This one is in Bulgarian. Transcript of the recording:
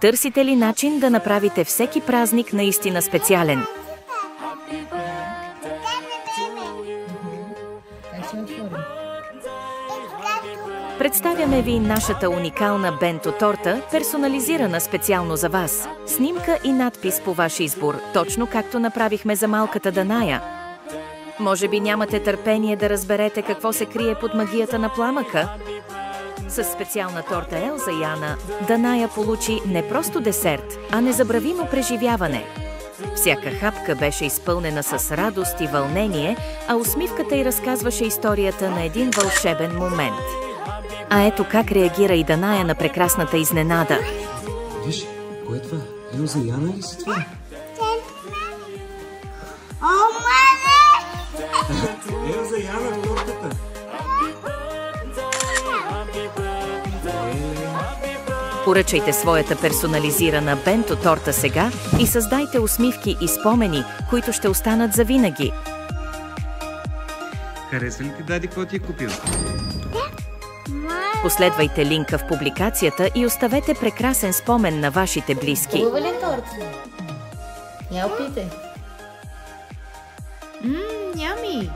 Търсите ли начин да направите всеки празник наистина специален? Представяме ви нашата уникална бенто торта, персонализирана специално за вас. Снимка и надпис по ваш избор, точно както направихме за малката Даная. Може би нямате търпение да разберете какво се крие под магията на пламъка? С специална торта Елза и Ана, Даная получи не просто десерт, а незабравимо преживяване. Всяка хапка беше изпълнена с радост и вълнение, а усмивката й разказваше историята на един вълшебен момент. А ето как реагира и Даная на прекрасната изненада. Виж, кое е това? Елза и Ана ли си това? О, маме! Елза и Ана в тортата. Поръчайте своята персонализирана бенто торта сега и създайте усмивки и спомени, които ще останат завинаги. Хареса ли ти дади, какво ти е купил? Последвайте линка в публикацията и оставете прекрасен спомен на вашите близки. Хубава ли торта? Я опитай. Нями!